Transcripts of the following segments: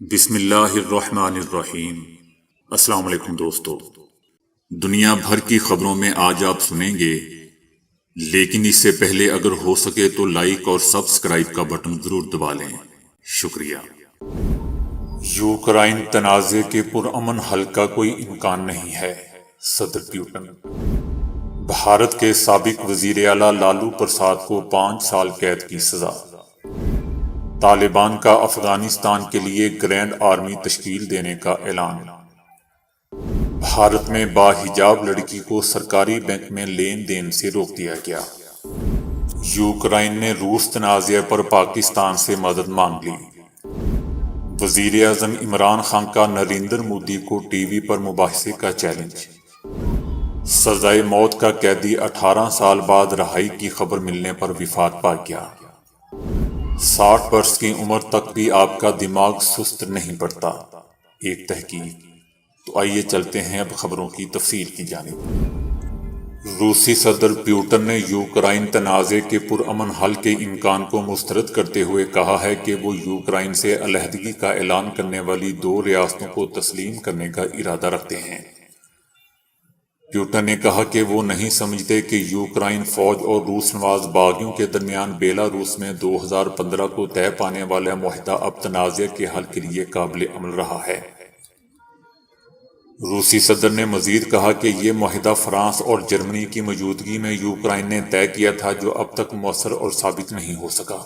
بسم اللہ الرحمن الرحیم۔ السلام علیکم دوستو، دنیا بھر کی خبروں میں آج آپ سنیں گے، لیکن اس سے پہلے اگر ہو سکے تو لائک اور سبسکرائب کا بٹن ضرور دبا لیں، شکریہ۔ یوکرائن تنازع کے پرامن حل کا کوئی امکان نہیں ہے، صدر پیوٹن۔ بھارت کے سابق وزیر اعلیٰ لالو پرساد کو 5 سال قید کی سزا۔ طالبان کا افغانستان کے لیے گرینڈ آرمی تشکیل دینے کا اعلان۔ بھارت میں باحجاب لڑکی کو سرکاری بینک میں لین دین سے روک دیا گیا۔ یوکرائن نے روس تنازع پر پاکستان سے مدد مانگ لی۔ وزیر اعظم عمران خان کا نریندر مودی کو ٹی وی پر مباحثے کا چیلنج۔ سزائے موت کا قیدی 18 سال بعد رہائی کی خبر ملنے پر وفات پا گیا۔ 60 برس کی عمر تک بھی آپ کا دماغ سست نہیں پڑتا، ایک تحقیق۔ تو آئیے چلتے ہیں اب خبروں کی تفصیل کی جانب۔ روسی صدر پیوٹن نے یوکرائن تنازع کے پرامن حل کے امکان کو مسترد کرتے ہوئے کہا ہے کہ وہ یوکرائن سے علیحدگی کا اعلان کرنے والی 2 ریاستوں کو تسلیم کرنے کا ارادہ رکھتے ہیں۔ پیوٹن نے کہا کہ وہ نہیں سمجھتے کہ یوکرائن فوج اور روس نواز باغیوں کے درمیان بیلاروس میں 2015 کو طے پانے والا معاہدہ اب تنازع کے حل کے لیے قابل عمل رہا ہے۔ روسی صدر نے مزید کہا کہ یہ معاہدہ فرانس اور جرمنی کی موجودگی میں یوکرائن نے طے کیا تھا، جو اب تک مؤثر اور ثابت نہیں ہو سکا،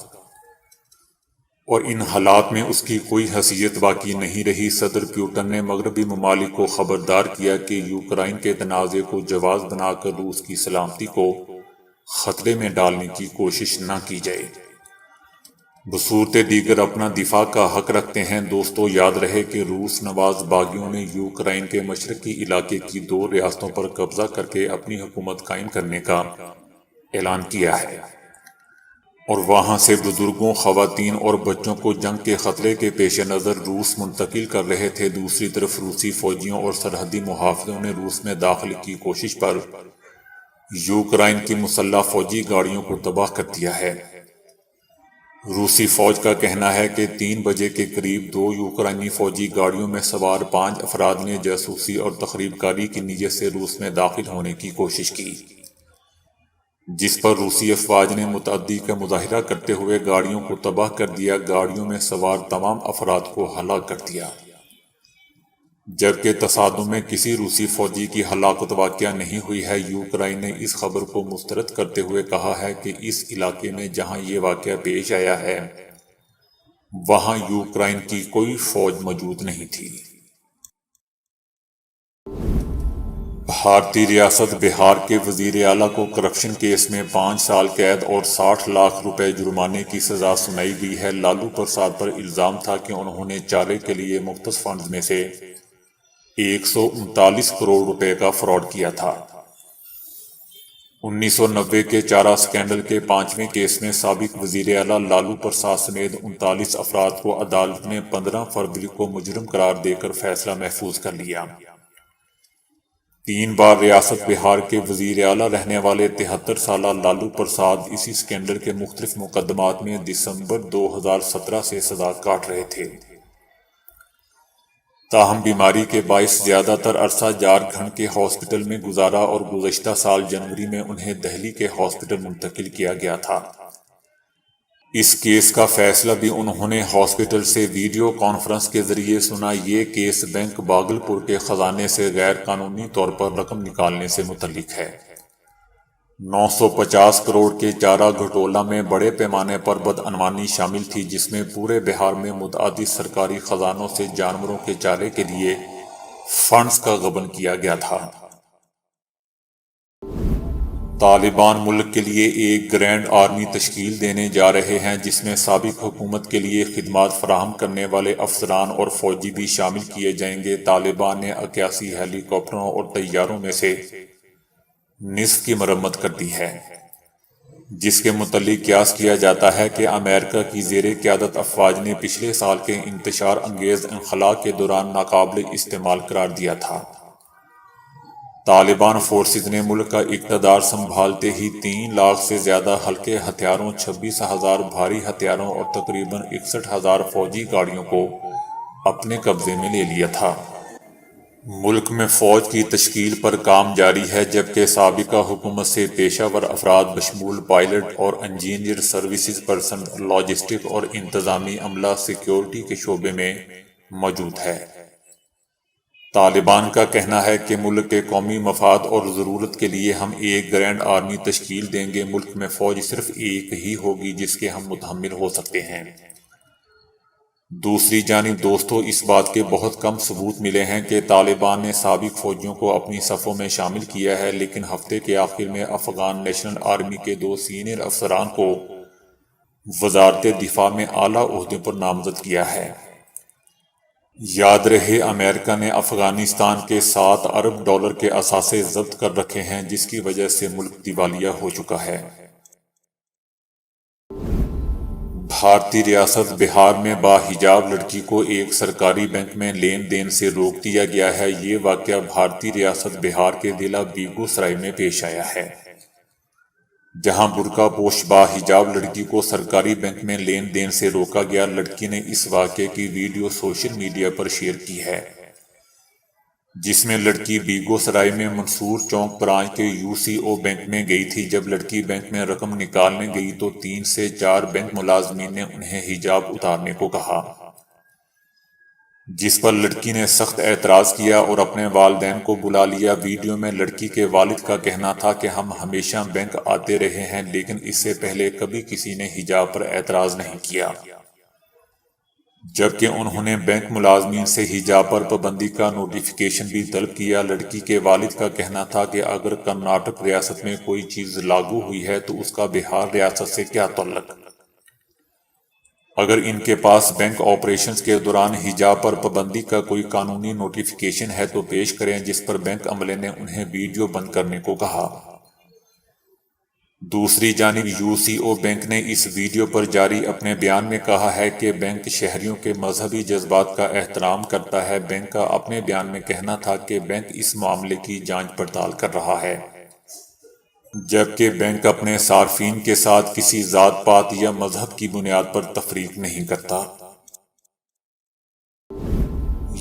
اور ان حالات میں اس کی کوئی حیثیت باقی نہیں رہی۔ صدر پیوٹن نے مغربی ممالک کو خبردار کیا کہ یوکرائن کے تنازع کو جواز بنا کر روس کی سلامتی کو خطرے میں ڈالنے کی کوشش نہ کی جائے۔ بصورت دیگر اپنا دفاع کا حق رکھتے ہیں۔ دوستو، یاد رہے کہ روس نواز باغیوں نے یوکرائن کے مشرقی علاقے کی 2 ریاستوں پر قبضہ کر کے اپنی حکومت قائم کرنے کا اعلان کیا ہے، اور وہاں سے بزرگوں، خواتین اور بچوں کو جنگ کے خطرے کے پیش نظر روس منتقل کر رہے تھے۔ دوسری طرف روسی فوجیوں اور سرحدی محافظوں نے روس میں داخلے کی کوشش پر یوکرائن کی مسلح فوجی گاڑیوں کو تباہ کر دیا ہے۔ روسی فوج کا کہنا ہے کہ 3 بجے کے قریب 2 یوکرائنی فوجی گاڑیوں میں سوار 5 افراد نے جاسوسی اور تخریب کاری کی نیت سے روس میں داخل ہونے کی کوشش کی، جس پر روسی افواج نے متعدی کا مظاہرہ کرتے ہوئے گاڑیوں کو تباہ کر دیا۔ گاڑیوں میں سوار تمام افراد کو ہلاک کر دیا، جبکہ تصادم میں کسی روسی فوجی کی ہلاکت واقع نہیں ہوئی ہے۔ یوکرائن نے اس خبر کو مسترد کرتے ہوئے کہا ہے کہ اس علاقے میں جہاں یہ واقعہ پیش آیا ہے، وہاں یوکرائن کی کوئی فوج موجود نہیں تھی۔ بھارتی ریاست بہار کے وزیر اعلیٰ کو کرپشن کیس میں 5 سال قید اور 60 لاکھ روپے جرمانے کی سزا سنائی گئی ہے۔ لالو پرساد پر الزام تھا کہ انہوں نے چارے کے لیے مختص فنڈز میں سے 139 کروڑ روپے کا فراڈ کیا تھا۔ 1990 کے چارہ سکینڈل کے 5ویں کیس میں سابق وزیر اعلیٰ لالو پرساد سمیت 39 افراد کو عدالت نے 15 فروری کو مجرم قرار دے کر فیصلہ محفوظ کر لیا۔ 3 بار ریاست بہار کے وزیر اعلیٰ رہنے والے 73 سالہ لالو پرساد اسی سکینڈل کے مختلف مقدمات میں دسمبر 2017 سے سزا کاٹ رہے تھے۔ تاہم بیماری کے باعث زیادہ تر عرصہ جھارکھنڈ کے ہاسپٹل میں گزارا اور گزشتہ سال جنوری میں انہیں دہلی کے ہاسپٹل منتقل کیا گیا تھا۔ اس کیس کا فیصلہ بھی انہوں نے ہاسپٹل سے ویڈیو کانفرنس کے ذریعے سنا۔ یہ کیس بینک باگلپور کے خزانے سے غیر قانونی طور پر رقم نکالنے سے متعلق ہے۔ 950 کروڑ کے چارہ گھوٹالہ میں بڑے پیمانے پر بدعنوانی شامل تھی، جس میں پورے بہار میں متعدد سرکاری خزانوں سے جانوروں کے چارے کے لیے فنڈز کا غبن کیا گیا تھا۔ طالبان ملک کے لیے ایک گرینڈ آرمی تشکیل دینے جا رہے ہیں، جس میں سابق حکومت کے لیے خدمات فراہم کرنے والے افسران اور فوجی بھی شامل کیے جائیں گے۔ طالبان نے 81 ہیلی کاپٹروں اور طیاروں میں سے نصف کی مرمت کر دی ہے، جس کے متعلق قیاس کیا جاتا ہے کہ امریکہ کی زیر قیادت افواج نے پچھلے سال کے انتشار انگیز انخلاء کے دوران ناقابل استعمال قرار دیا تھا۔ طالبان فورسز نے ملک کا اقتدار سنبھالتے ہی 3 لاکھ سے زیادہ ہلکے ہتھیاروں، 26,000 بھاری ہتھیاروں اور تقریباً 61,000 فوجی گاڑیوں کو اپنے قبضے میں لے لیا تھا۔ ملک میں فوج کی تشکیل پر کام جاری ہے، جبکہ سابقہ حکومت سے پیشہ ور افراد بشمول پائلٹ اور انجینئر، سروسز پرسن، لاجسٹک اور انتظامی عملہ سیکیورٹی کے شعبے میں موجود ہے۔ طالبان کا کہنا ہے کہ ملک کے قومی مفاد اور ضرورت کے لیے ہم ایک گرینڈ آرمی تشکیل دیں گے۔ ملک میں فوج صرف ایک ہی ہوگی جس کے ہم متحمل ہو سکتے ہیں۔ دوسری جانب دوستو، اس بات کے بہت کم ثبوت ملے ہیں کہ طالبان نے سابق فوجیوں کو اپنی صفوں میں شامل کیا ہے، لیکن ہفتے کے آخر میں افغان نیشنل آرمی کے 2 سینئر افسران کو وزارت دفاع میں اعلیٰ عہدوں پر نامزد کیا ہے۔ یاد رہے، امریکہ نے افغانستان کے $7 ارب کے اثاثے ضبط کر رکھے ہیں، جس کی وجہ سے ملک دیوالیہ ہو چکا ہے۔ بھارتی ریاست بہار میں باحجاب لڑکی کو ایک سرکاری بینک میں لین دین سے روک دیا گیا ہے۔ یہ واقعہ بھارتی ریاست بہار کے ضلع بیگو سرائے میں پیش آیا ہے، جہاں برقع پوش باحجاب لڑکی کو سرکاری بینک میں لین دین سے روکا گیا۔ لڑکی نے اس واقعے کی ویڈیو سوشل میڈیا پر شیئر کی ہے، جس میں لڑکی بیگو سرائے میں منصور چوک برانچ کے UCO بینک میں گئی تھی۔ جب لڑکی بینک میں رقم نکالنے گئی تو 3 سے 4 بینک ملازمین نے انہیں حجاب اتارنے کو کہا، جس پر لڑکی نے سخت اعتراض کیا اور اپنے والدین کو بلا لیا۔ ویڈیو میں لڑکی کے والد کا کہنا تھا کہ ہم ہمیشہ بینک آتے رہے ہیں، لیکن اس سے پہلے کبھی کسی نے حجاب پر اعتراض نہیں کیا، جبکہ انہوں نے بینک ملازمین سے حجاب پر پابندی کا نوٹیفیکیشن بھی طلب کیا۔ لڑکی کے والد کا کہنا تھا کہ اگر کرناٹک ریاست میں کوئی چیز لاگو ہوئی ہے تو اس کا بہار ریاست سے کیا تعلق؟ اگر ان کے پاس بینک آپریشنز کے دوران حجاب پر پابندی کا کوئی قانونی نوٹیفیکیشن ہے تو پیش کریں، جس پر بینک عملے نے انہیں ویڈیو بند کرنے کو کہا۔ دوسری جانب UCO بینک نے اس ویڈیو پر جاری اپنے بیان میں کہا ہے کہ بینک شہریوں کے مذہبی جذبات کا احترام کرتا ہے۔ بینک کا اپنے بیان میں کہنا تھا کہ بینک اس معاملے کی جانچ پڑتال کر رہا ہے، جبکہ بینک اپنے صارفین کے ساتھ کسی ذات پات یا مذہب کی بنیاد پر تفریق نہیں کرتا۔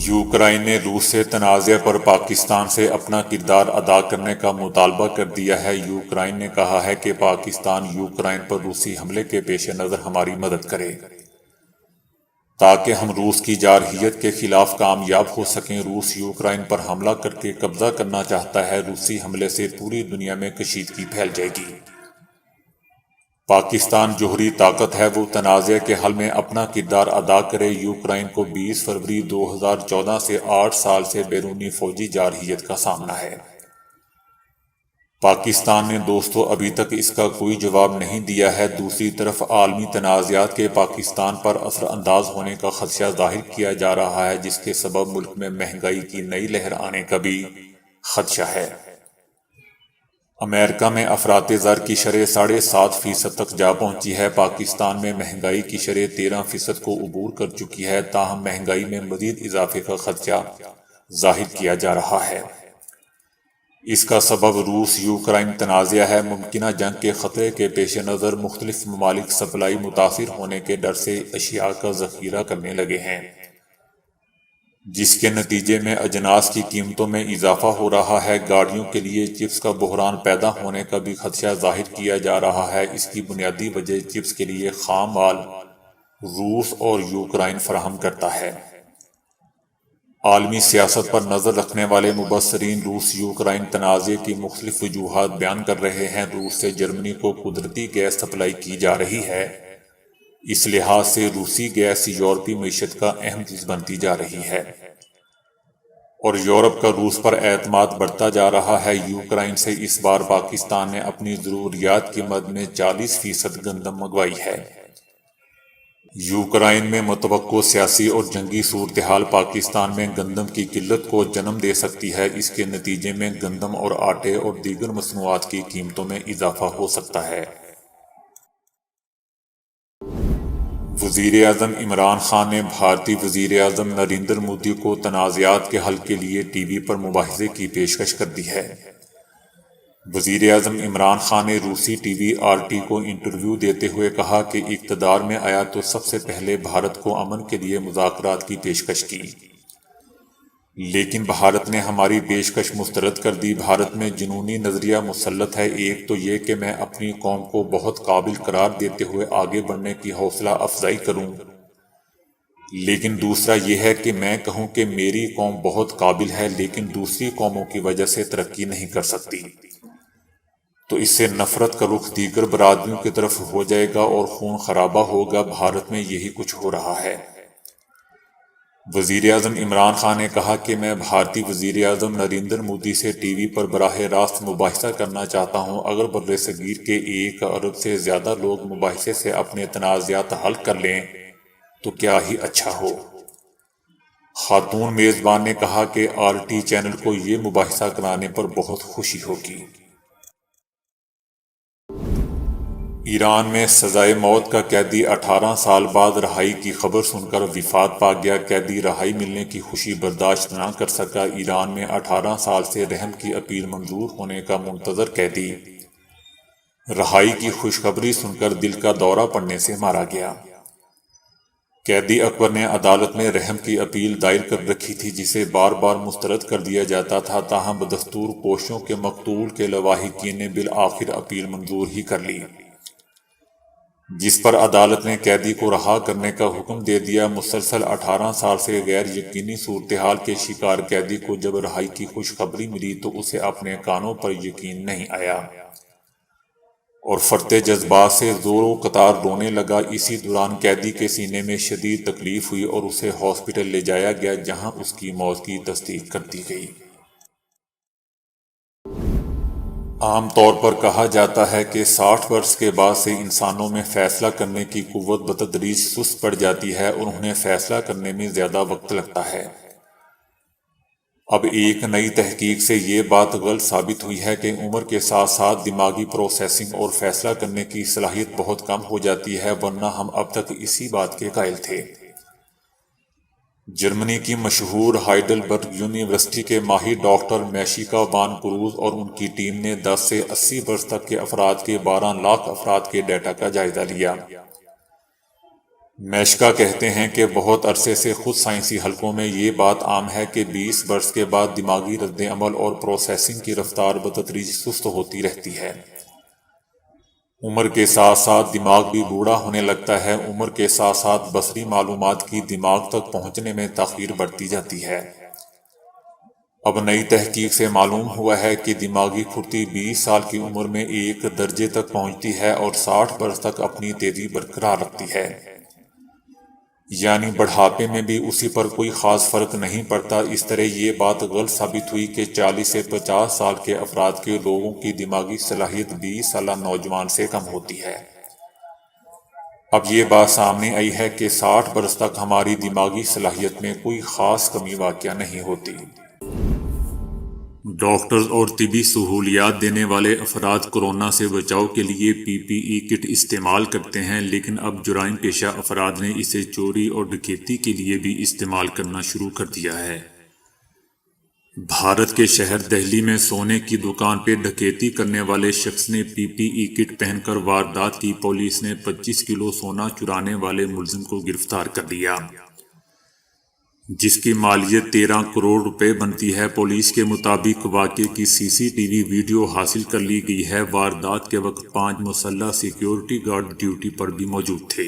یوکرائن نے روس سے تنازع پر پاکستان سے اپنا کردار ادا کرنے کا مطالبہ کر دیا ہے۔ یوکرائن نے کہا ہے کہ پاکستان یوکرائن پر روسی حملے کے پیش نظر ہماری مدد کرے تاکہ ہم روس کی جارحیت کے خلاف کامیاب ہو سکیں۔ روس یوکرائن پر حملہ کر کے قبضہ کرنا چاہتا ہے۔ روسی حملے سے پوری دنیا میں کشیدگی پھیل جائے گی۔ پاکستان جوہری طاقت ہے، وہ تنازع کے حل میں اپنا کردار ادا کرے۔ یوکرائن کو 20 فروری 2014 سے 8 سال سے بیرونی فوجی جارحیت کا سامنا ہے۔ پاکستان نے دوستو ابھی تک اس کا کوئی جواب نہیں دیا ہے۔ دوسری طرف عالمی تنازعات کے پاکستان پر اثر انداز ہونے کا خدشہ ظاہر کیا جا رہا ہے، جس کے سبب ملک میں مہنگائی کی نئی لہر آنے کا بھی خدشہ ہے۔ امریکہ میں افراط زر کی شرح 7.5% تک جا پہنچی ہے۔ پاکستان میں مہنگائی کی شرح 13% کو عبور کر چکی ہے، تاہم مہنگائی میں مزید اضافے کا خدشہ ظاہر کیا جا رہا ہے۔ اس کا سبب روس یوکرائن تنازع ہے۔ ممکنہ جنگ کے خطرے کے پیش نظر مختلف ممالک سپلائی متاثر ہونے کے ڈر سے اشیاء کا ذخیرہ کرنے لگے ہیں، جس کے نتیجے میں اجناس کی قیمتوں میں اضافہ ہو رہا ہے۔ گاڑیوں کے لیے چپس کا بحران پیدا ہونے کا بھی خدشہ ظاہر کیا جا رہا ہے۔ اس کی بنیادی وجہ چپس کے لیے خام مال روس اور یوکرائن فراہم کرتا ہے۔ عالمی سیاست پر نظر رکھنے والے مبصرین روس یوکرائن تنازع کی مختلف وجوہات بیان کر رہے ہیں۔ روس سے جرمنی کو قدرتی گیس سپلائی کی جا رہی ہے، اس لحاظ سے روسی گیس یورپی معیشت کا اہم جز بنتی جا رہی ہے، اور یورپ کا روس پر اعتماد بڑھتا جا رہا ہے۔ یوکرائن سے اس بار پاکستان نے اپنی ضروریات کی مد میں 40% گندم منگوائی ہے۔ یوکرائن میں متوقع سیاسی اور جنگی صورتحال پاکستان میں گندم کی قلت کو جنم دے سکتی ہے۔ اس کے نتیجے میں گندم اور آٹے اور دیگر مصنوعات کی قیمتوں میں اضافہ ہو سکتا ہے۔ وزیر اعظم عمران خان نے بھارتی وزیر اعظم نریندر مودی کو تنازعات کے حل کے لیے ٹی وی پر مباحثے کی پیشکش کر دی ہے۔ وزیر اعظم عمران خان نے روسی ٹی وی RT کو انٹرویو دیتے ہوئے کہا کہ اقتدار میں آیا تو سب سے پہلے بھارت کو امن کے لیے مذاکرات کی پیشکش کی، لیکن بھارت نے ہماری پیشکش مسترد کر دی۔ بھارت میں جنونی نظریہ مسلط ہے، ایک تو یہ کہ میں اپنی قوم کو بہت قابل قرار دیتے ہوئے آگے بڑھنے کی حوصلہ افزائی کروں، لیکن دوسرا یہ ہے کہ میں کہوں کہ میری قوم بہت قابل ہے لیکن دوسری قوموں کی وجہ سے ترقی نہیں کر سکتی، تو اس سے نفرت کا رخ دیگر برادریوں کی طرف ہو جائے گا اور خون خرابہ ہوگا۔ بھارت میں یہی کچھ ہو رہا ہے۔ وزیر اعظم عمران خان نے کہا کہ میں بھارتی وزیر اعظم نریندر مودی سے ٹی وی پر براہ راست مباحثہ کرنا چاہتا ہوں۔ اگر بر صغیر کے 1 ارب سے زیادہ لوگ مباحثے سے اپنے تنازعات حل کر لیں تو کیا ہی اچھا ہو۔ خاتون میزبان نے کہا کہ RT چینل کو یہ مباحثہ کرانے پر بہت خوشی ہوگی۔ ایران میں سزائے موت کا قیدی 18 سال بعد رہائی کی خبر سن کر وفات پا گیا۔ قیدی رہائی ملنے کی خوشی برداشت نہ کر سکا۔ ایران میں 18 سال سے رحم کی اپیل منظور ہونے کا منتظر قیدی رہائی کی خوشخبری سن کر دل کا دورہ پڑنے سے مارا گیا۔ قیدی اکبر نے عدالت میں رحم کی اپیل دائر کر رکھی تھی جسے بار بار مسترد کر دیا جاتا تھا، تاہم بدستور کوششوں کے مقتول کے لواحقین نے بالآخر اپیل منظور ہی کر لی، جس پر عدالت نے قیدی کو رہا کرنے کا حکم دے دیا۔ مسلسل 18 سال سے غیر یقینی صورتحال کے شکار قیدی کو جب رہائی کی خوشخبری ملی تو اسے اپنے کانوں پر یقین نہیں آیا اور فرتے جذبات سے زور و قطار رونے لگا۔ اسی دوران قیدی کے سینے میں شدید تکلیف ہوئی اور اسے ہاسپٹل لے جایا گیا جہاں اس کی موت کی تصدیق کر دی گئی۔ عام طور پر کہا جاتا ہے کہ 60 برس کے بعد سے انسانوں میں فیصلہ کرنے کی قوت بتدریج سست پڑ جاتی ہے اور انہیں فیصلہ کرنے میں زیادہ وقت لگتا ہے۔ اب ایک نئی تحقیق سے یہ بات غلط ثابت ہوئی ہے کہ عمر کے ساتھ ساتھ دماغی پروسیسنگ اور فیصلہ کرنے کی صلاحیت بہت کم ہو جاتی ہے، ورنہ ہم اب تک اسی بات کے قائل تھے۔ جرمنی کی مشہور ہائیڈلبرگ یونیورسٹی کے ماہر ڈاکٹر میشیکا وان کروز اور ان کی ٹیم نے 10 سے 80 برس تک کے افراد کے 12 لاکھ افراد کے ڈیٹا کا جائزہ لیا۔ میشکا کہتے ہیں کہ بہت عرصے سے خود سائنسی حلقوں میں یہ بات عام ہے کہ 20 برس کے بعد دماغی رد عمل اور پروسیسنگ کی رفتار بتدریج سست ہوتی رہتی ہے۔ عمر کے ساتھ ساتھ دماغ بھی بوڑھا ہونے لگتا ہے۔ عمر کے ساتھ ساتھ بصری معلومات کی دماغ تک پہنچنے میں تاخیر بڑھتی جاتی ہے۔ اب نئی تحقیق سے معلوم ہوا ہے کہ دماغی پھرتی 20 سال کی عمر میں 1 درجے تک پہنچتی ہے اور 60 برس تک اپنی تیزی برقرار رکھتی ہے، یعنی بڑھاپے میں بھی اسی پر کوئی خاص فرق نہیں پڑتا۔ اس طرح یہ بات غلط ثابت ہوئی کہ 40 سے 50 سال کے افراد کے لوگوں کی دماغی صلاحیت 20 سالہ نوجوان سے کم ہوتی ہے۔ اب یہ بات سامنے آئی ہے کہ 60 برس تک ہماری دماغی صلاحیت میں کوئی خاص کمی واقع نہیں ہوتی۔ ڈاکٹرز اور طبی سہولیات دینے والے افراد کورونا سے بچاؤ کے لیے PPE کٹ استعمال کرتے ہیں، لیکن اب جرائم پیشہ افراد نے اسے چوری اور ڈکیتی کے لیے بھی استعمال کرنا شروع کر دیا ہے۔ بھارت کے شہر دہلی میں سونے کی دکان پہ ڈکیتی کرنے والے شخص نے PPE کٹ پہن کر واردات کی۔ پولیس نے 25 کلو سونا چرانے والے ملزم کو گرفتار کر لیا، جس کی مالیت 13 کروڑ روپے بنتی ہے۔ پولیس کے مطابق واقعے کی CCTV ویڈیو حاصل کر لی گئی ہے۔ واردات کے وقت 5 مسلح سیکیورٹی گارڈ ڈیوٹی پر بھی موجود تھے،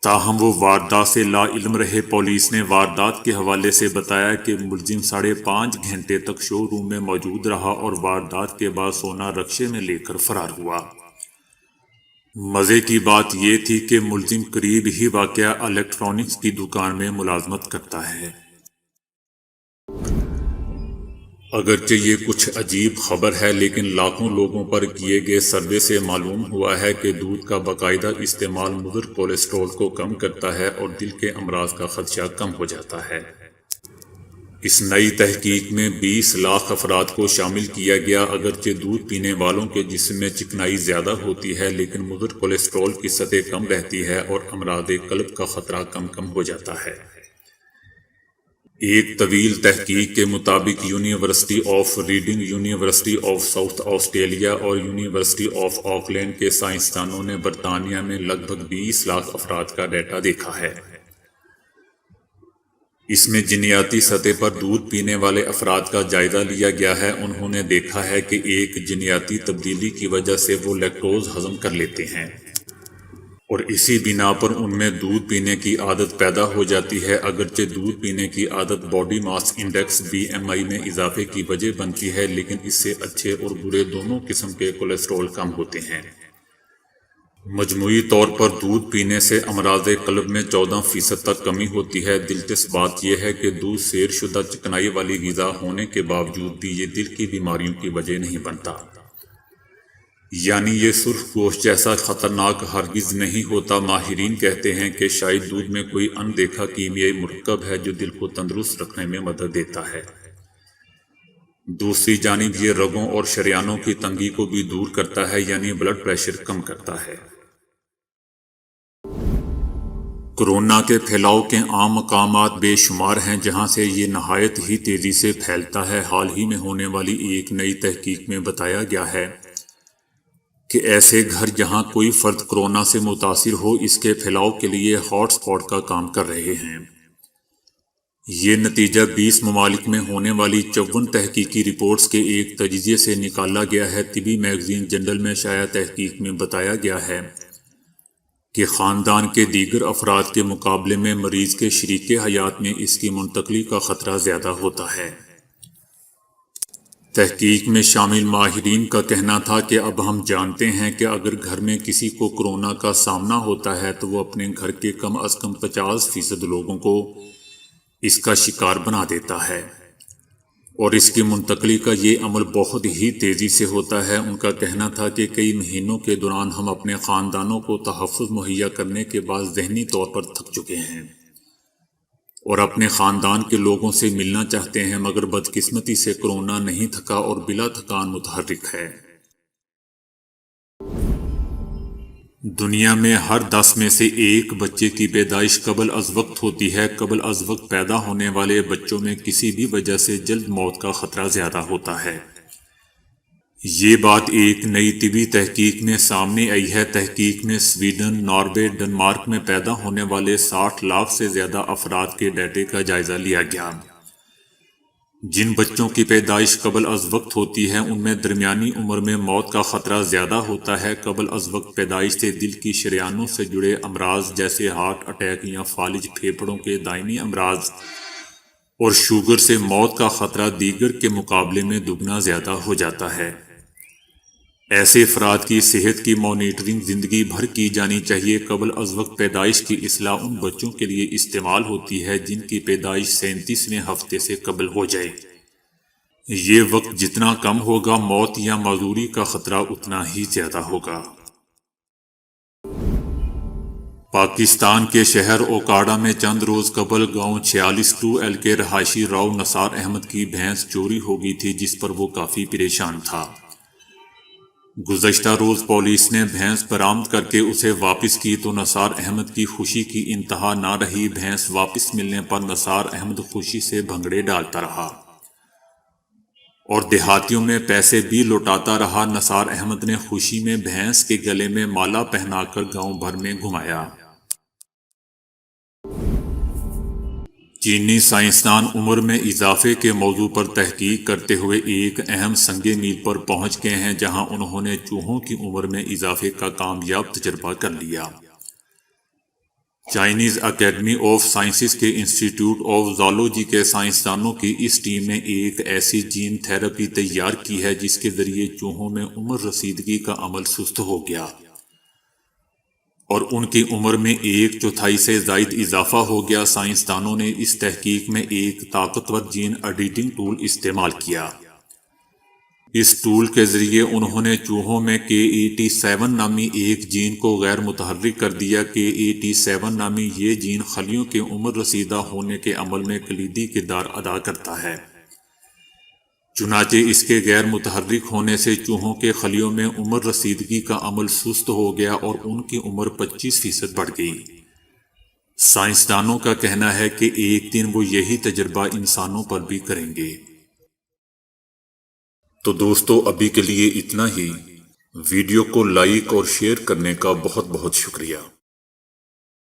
تاہم وہ واردات سے لا علم رہے۔ پولیس نے واردات کے حوالے سے بتایا کہ ملزم 5.5 گھنٹے تک شو روم میں موجود رہا اور واردات کے بعد سونا رکشے میں لے کر فرار ہوا۔ مزے کی بات یہ تھی کہ ملزم قریب ہی واقع الیکٹرانکس کی دکان میں ملازمت کرتا ہے۔ اگرچہ یہ کچھ عجیب خبر ہے، لیکن لاکھوں لوگوں پر کیے گئے سروے سے معلوم ہوا ہے کہ دودھ کا باقاعدہ استعمال مضر کولیسٹرول کو کم کرتا ہے اور دل کے امراض کا خدشہ کم ہو جاتا ہے۔ اس نئی تحقیق میں 20 لاکھ افراد کو شامل کیا گیا۔ اگرچہ دودھ پینے والوں کے جسم میں چکنائی زیادہ ہوتی ہے، لیکن مضر کولیسٹرول کی سطح کم رہتی ہے اور امراض قلب کا خطرہ کم ہو جاتا ہے۔ ایک طویل تحقیق کے مطابق university of reading, university of south Australia اور یونیورسٹی آف آکلینڈ کے سائنسدانوں نے برطانیہ میں لگ بھگ 20 لاکھ افراد کا ڈیٹا دیکھا ہے۔ اس میں جینیاتی سطح پر دودھ پینے والے افراد کا جائزہ لیا گیا ہے۔ انہوں نے دیکھا ہے کہ ایک جینیاتی تبدیلی کی وجہ سے وہ لیکٹوز ہضم کر لیتے ہیں اور اسی بنا پر ان میں دودھ پینے کی عادت پیدا ہو جاتی ہے۔ اگرچہ دودھ پینے کی عادت باڈی ماس انڈیکس BMI میں اضافے کی وجہ بنتی ہے، لیکن اس سے اچھے اور برے دونوں قسم کے کولیسٹرول کم ہوتے ہیں۔ مجموعی طور پر دودھ پینے سے امراض قلب میں 14% تک کمی ہوتی ہے۔ دلچسپ بات یہ ہے کہ دودھ سیر شدہ چکنائی والی غذا ہونے کے باوجود بھی یہ دل کی بیماریوں کی وجہ نہیں بنتا، یعنی یہ سرخ گوشت جیسا خطرناک ہرگز نہیں ہوتا۔ ماہرین کہتے ہیں کہ شاید دودھ میں کوئی اندیکھا کیمیائی مرکب ہے جو دل کو تندرست رکھنے میں مدد دیتا ہے۔ دوسری جانب یہ رگوں اور شریانوں کی تنگی کو بھی دور کرتا ہے، یعنی بلڈ پریشر کم کرتا ہے۔ کورونا کے پھیلاؤ کے عام مقامات بے شمار ہیں جہاں سے یہ نہایت ہی تیزی سے پھیلتا ہے۔ حال ہی میں ہونے والی ایک نئی تحقیق میں بتایا گیا ہے کہ ایسے گھر جہاں کوئی فرد کورونا سے متاثر ہو اس کے پھیلاؤ کے لیے ہاٹ سپاٹ کا کام کر رہے ہیں۔ یہ نتیجہ 20 ممالک میں ہونے والی 54 تحقیقی رپورٹس کے ایک تجزیے سے نکالا گیا ہے۔ طبی میگزین جرنل میں شائع تحقیق میں بتایا گیا ہے کہ خاندان کے دیگر افراد کے مقابلے میں مریض کے شریک حیات میں اس کی منتقلی کا خطرہ زیادہ ہوتا ہے۔ تحقیق میں شامل ماہرین کا کہنا تھا کہ اب ہم جانتے ہیں کہ اگر گھر میں کسی کو کورونا کا سامنا ہوتا ہے تو وہ اپنے گھر کے کم از کم 50% لوگوں کو اس کا شکار بنا دیتا ہے، اور اس کی منتقلی کا یہ عمل بہت ہی تیزی سے ہوتا ہے۔ ان کا کہنا تھا کہ کئی مہینوں کے دوران ہم اپنے خاندانوں کو تحفظ مہیا کرنے کے بعد ذہنی طور پر تھک چکے ہیں اور اپنے خاندان کے لوگوں سے ملنا چاہتے ہیں، مگر بدقسمتی سے کورونا نہیں تھکا اور بلا تھکان متحرک ہے۔ دنیا میں ہر 10 میں سے ایک بچے کی پیدائش قبل از وقت ہوتی ہے۔ قبل از وقت پیدا ہونے والے بچوں میں کسی بھی وجہ سے جلد موت کا خطرہ زیادہ ہوتا ہے۔ یہ بات ایک نئی طبی تحقیق میں سامنے آئی ہے۔ تحقیق میں سویڈن، ناروے، ڈنمارک میں پیدا ہونے والے 60 لاکھ سے زیادہ افراد کے ڈیٹے کا جائزہ لیا گیا۔ جن بچوں کی پیدائش قبل از وقت ہوتی ہے ان میں درمیانی عمر میں موت کا خطرہ زیادہ ہوتا ہے۔ قبل از وقت پیدائش سے دل کی شریانوں سے جڑے امراض جیسے ہارٹ اٹیک یا فالج، پھیپھڑوں کے دائمی امراض اور شوگر سے موت کا خطرہ دیگر کے مقابلے میں دگنا زیادہ ہو جاتا ہے۔ ایسے افراد کی صحت کی مانیٹرنگ زندگی بھر کی جانی چاہیے۔ قبل از وقت پیدائش کی اصلاح ان بچوں کے لیے استعمال ہوتی ہے جن کی پیدائش 37ویں ہفتے سے قبل ہو جائے۔ یہ وقت جتنا کم ہوگا موت یا معذوری کا خطرہ اتنا ہی زیادہ ہوگا۔ پاکستان کے شہر اوکاڑا میں چند روز قبل گاؤں 46-2L کے رہائشی راؤ نثار احمد کی بھینس چوری ہو گئی تھی جس پر وہ کافی پریشان تھا۔ گزشتہ روز پولیس نے بھینس برآمد کر کے اسے واپس کی تو نثار احمد کی خوشی کی انتہا نہ رہی۔ بھینس واپس ملنے پر نثار احمد خوشی سے بھنگڑے ڈالتا رہا اور دیہاتیوں میں پیسے بھی لوٹاتا رہا۔ نثار احمد نے خوشی میں بھینس کے گلے میں مالا پہنا کر گاؤں بھر میں گھمایا۔ چینی سائنسدان عمر میں اضافے کے موضوع پر تحقیق کرتے ہوئے ایک اہم سنگ میل پر پہنچ گئے ہیں جہاں انہوں نے چوہوں کی عمر میں اضافے کا کامیاب تجربہ کر لیا۔ چائنیز اکیڈمی آف سائنسز کے انسٹی ٹیوٹ آف زالوجی کے سائنسدانوں کی اس ٹیم نے ایک ایسی جین تھراپی تیار کی ہے جس کے ذریعے چوہوں میں عمر رسیدگی کا عمل سست ہو گیا اور ان کی عمر میں 1/4 سے زائد اضافہ ہو گیا۔ سائنسدانوں نے اس تحقیق میں ایک طاقتور جین ایڈیٹنگ ٹول استعمال کیا۔ اس ٹول کے ذریعے انہوں نے چوہوں میں KAT7 نامی ایک جین کو غیر متحرک کر دیا۔ KAT7 نامی یہ جین خلیوں کے عمر رسیدہ ہونے کے عمل میں کلیدی کردار ادا کرتا ہے۔ چنانچہ اس کے غیر متحرک ہونے سے چوہوں کے خلیوں میں عمر رسیدگی کا عمل سست ہو گیا اور ان کی عمر 25% بڑھ گئی۔ سائنسدانوں کا کہنا ہے کہ ایک دن وہ یہی تجربہ انسانوں پر بھی کریں گے۔ تو دوستو ابھی کے لیے اتنا ہی۔ ویڈیو کو لائک اور شیئر کرنے کا بہت بہت شکریہ۔